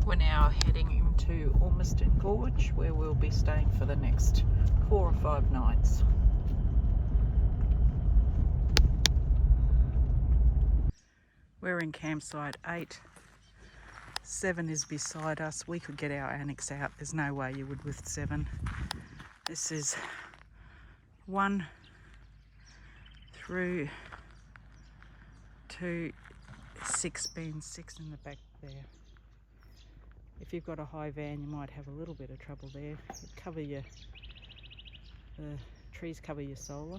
We're now heading into Ormiston Gorge, where we'll be staying for the next 4 or 5 nights. We're in campsite 8. 7 is beside us. We could get our annex out. There's no way you would with 7. This is 1 through to 6, being 6 in the back there. If you've got a high van, you might have a little bit of trouble there. The trees cover your solar.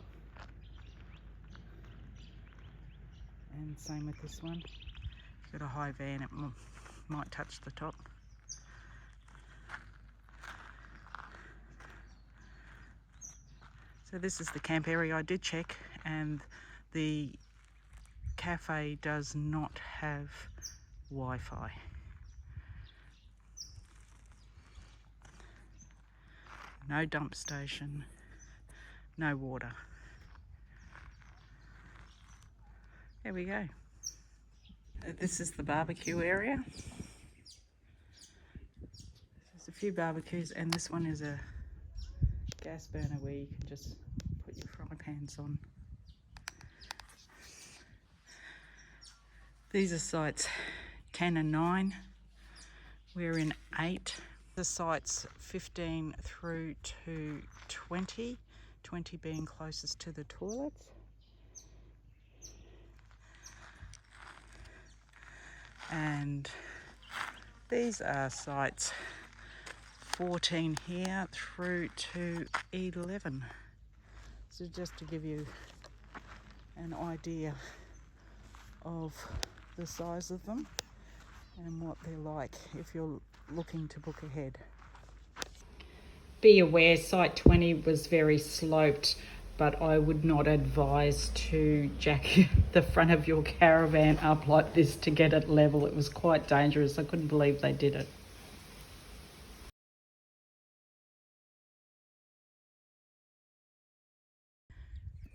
And same with this one. If you've got a high van, it might touch the top. So this is the camp area. I did check, and the cafe does not have Wi-Fi. No dump station, no water. There we go. This is the barbecue area. There's a few barbecues, and this one is a gas burner where you can just put your fry pans on. These are sites 10 and 9. We're in 8. The sites 15 through to 20, 20 being closest to the toilets. And these are sites 14 here through to 11. So just to give you an idea of the size of them and what they're like if you're looking to book ahead. Be aware, site 20 was very sloped, but I would not advise to jack the front of your caravan up like this to get it level. It was quite dangerous. I couldn't believe they did it.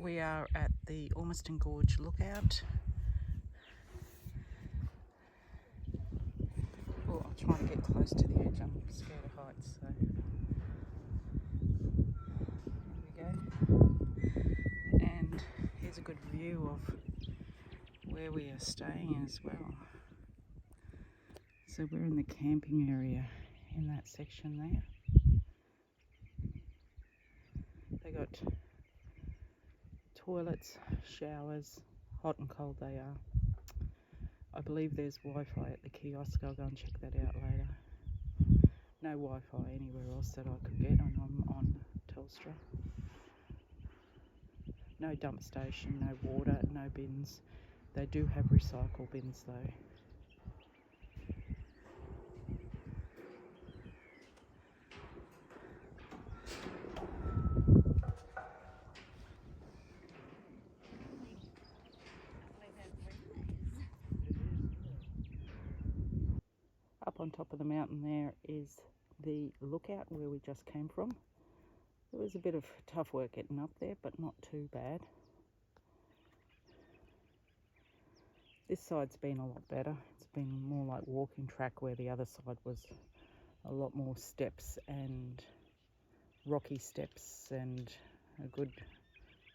We are at the Ormiston Gorge lookout. Oh, I'm trying to get close to the edge. I'm scared of heights, so here we go. And here's a good view of where we are staying as well. So we're in the camping area in that section there. They got toilets, showers, hot and cold they are. I believe there's Wi-Fi at the kiosk. I'll go and check that out later. No Wi-Fi anywhere else that I could get, and I'm on Telstra. No dump station, no water, no bins. They do have recycle bins though. Up on top of the mountain there is the lookout where we just came from. It was a bit of tough work getting up there, but not too bad. This side's been a lot better. It's been more like walking track, where the other side was a lot more steps and rocky steps and a good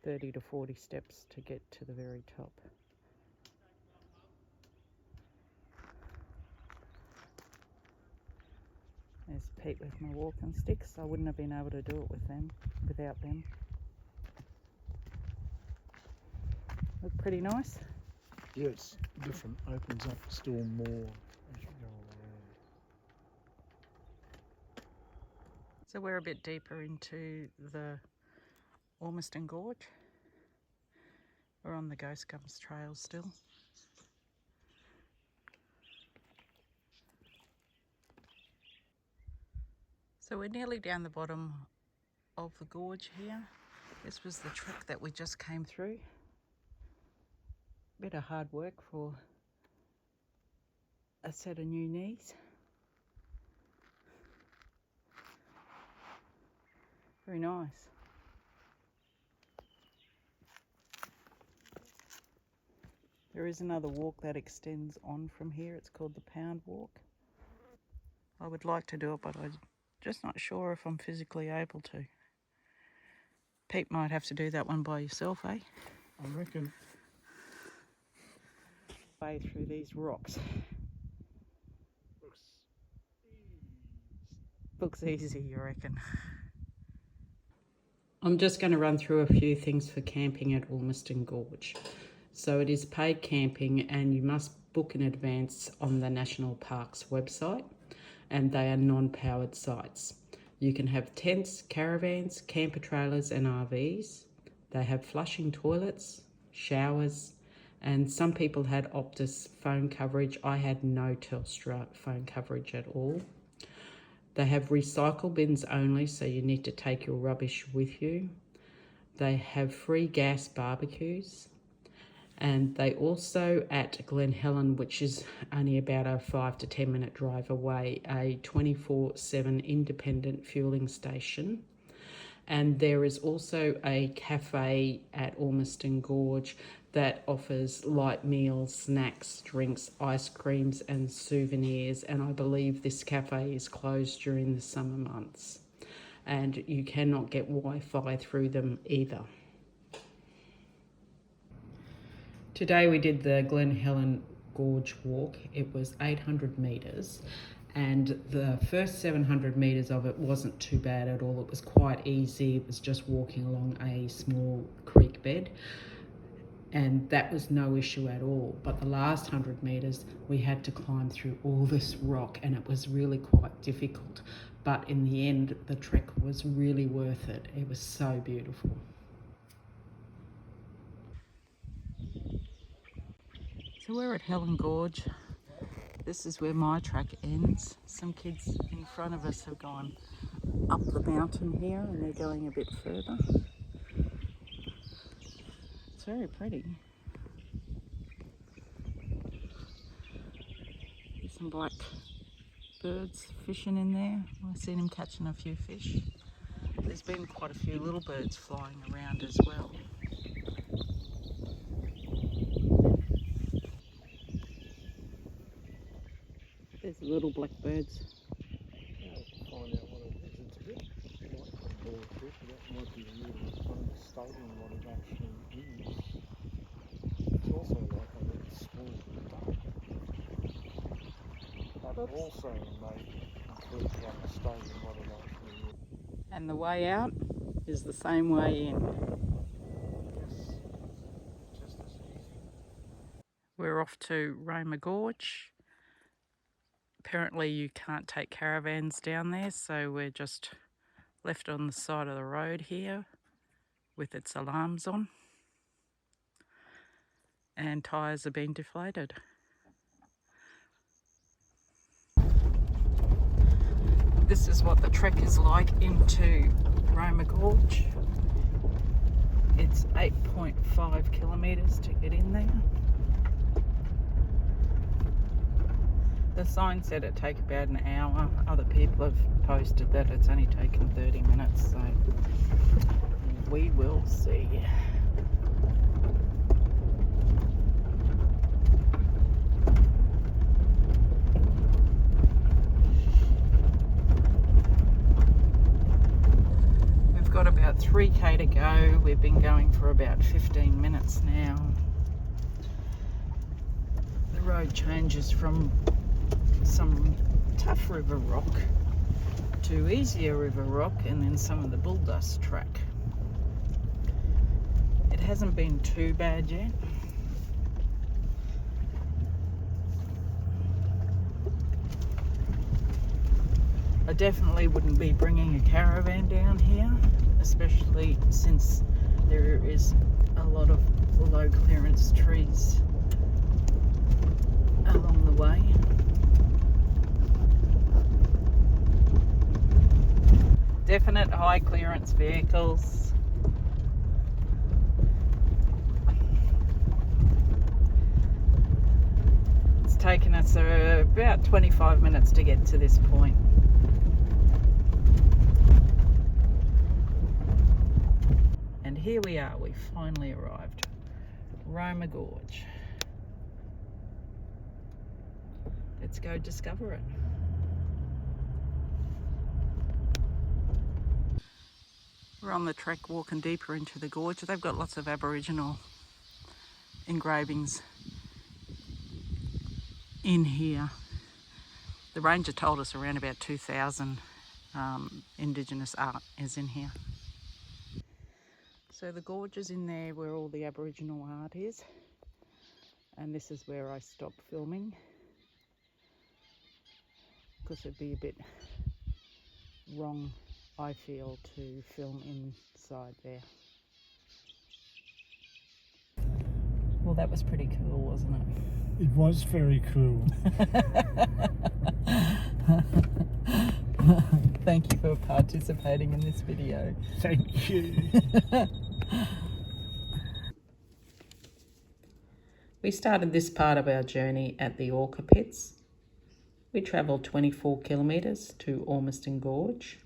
30 to 40 steps to get to the very top. There's Pete with my walking sticks. I wouldn't have been able to do it without them. Look pretty nice. Yeah, it's different. Opens up still more as you go along. So we're a bit deeper into the Ormiston Gorge. We're on the Ghost Gums Trail still. So we're nearly down the bottom of the gorge here. This was the trek that we just came through. Bit of hard work for a set of new knees. Very nice. There is another walk that extends on from here. It's called the Pound Walk. I would like to do it, but I'm just not sure if I'm physically able to. Pete might have to do that one by yourself, eh? I reckon. Way through these rocks. Looks easy, you reckon? I'm just going to run through a few things for camping at Ormiston Gorge. So it is paid camping and you must book in advance on the National Parks website, and they are non-powered sites. You can have tents, caravans, camper trailers and RVs. They have flushing toilets, showers, and some people had Optus phone coverage. I had no Telstra phone coverage at all. They have recycle bins only, so you need to take your rubbish with you. They have free gas barbecues. And they also, at Glen Helen, which is only about a 5 to 10 minute drive away, a 24/7 independent fueling station. And there is also a cafe at Ormiston Gorge that offers light meals, snacks, drinks, ice creams and souvenirs. And I believe this cafe is closed during the summer months. And you cannot get Wi-Fi through them either. Today we did the Glen Helen Gorge walk. It was 800 metres. And the first 700 metres of it wasn't too bad at all. It was quite easy. It was just walking along a small creek bed. And that was no issue at all. But the last 100 metres, we had to climb through all this rock and it was really quite difficult. But in the end, the trek was really worth it. It was so beautiful. So we're at Helen Gorge. This is where my track ends. Some kids in front of us have gone up the mountain here and they're going a bit further. It's very pretty. There's some black birds fishing in there. I've seen them catching a few fish. There's been quite a few little birds flying around as well. There's little black birds. Find out what it is. It's a bit like a board trip, but that might be really fun studying what it actually is. It's also like a little small duck. But also maybe includes like studying what it actually is. And the way out is the same way in. Yes. Just as easy. We're off to Roma Gorge. Apparently you can't take caravans down there, so we're just left on the side of the road here with its alarms on. And tyres have been deflated. This is what the trek is like into Roma Gorge. It's 8.5 kilometres to get in there. The sign said it'd take about an hour. Other people have posted that it's only taken 30 minutes, so we will see. We've got about 3k to go. We've been going for about 15 minutes now. The road changes from some tough river rock to easier river rock and then some of the bull dust track. It hasn't been too bad yet. I definitely wouldn't be bringing a caravan down here, especially since there is a lot of low clearance trees along the way. Definite high clearance vehicles. It's taken us about 25 minutes to get to this point. And here we are, we finally arrived. Roma Gorge. Let's go discover it. We're on the trek walking deeper into the gorge. They've got lots of Aboriginal engravings in here. The ranger told us around about 2,000 Indigenous art is in here. So the gorge is in there where all the Aboriginal art is, and this is where I stopped filming because it'd be a bit wrong, I feel, to film inside there. Well, that was pretty cool, wasn't it? It was very cool. Thank you for participating in this video. Thank you. We started this part of our journey at the Orca pits. We travelled 24 kilometres to Ormiston Gorge.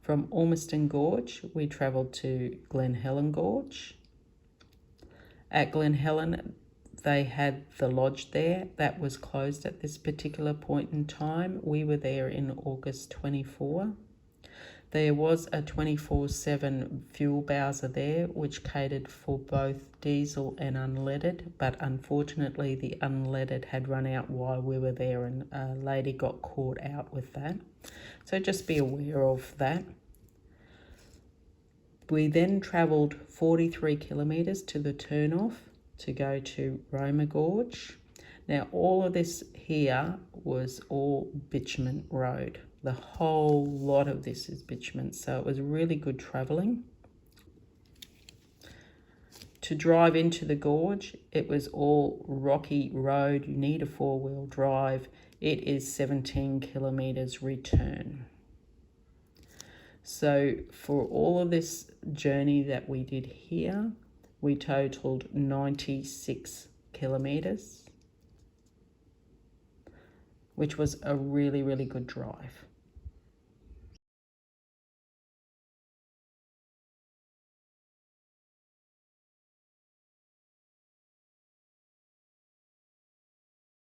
From Ormiston Gorge, we travelled to Helen Gorge. At Helen, they had the lodge there that was closed at this particular point in time. We were there in August 24. There was a 24/7 fuel bowser there which catered for both diesel and unleaded, but unfortunately the unleaded had run out while we were there and a lady got caught out with that. So just be aware of that. We then travelled 43 kilometres to the turnoff to go to Roma Gorge. Now all of this here was all bitumen road. The whole lot of this is bitumen, so it was really good travelling. To drive into the gorge, it was all rocky road. You need a 4-wheel drive. It is 17 kilometres return. So for all of this journey that we did here, we totaled 96 kilometres, which was a really, really good drive.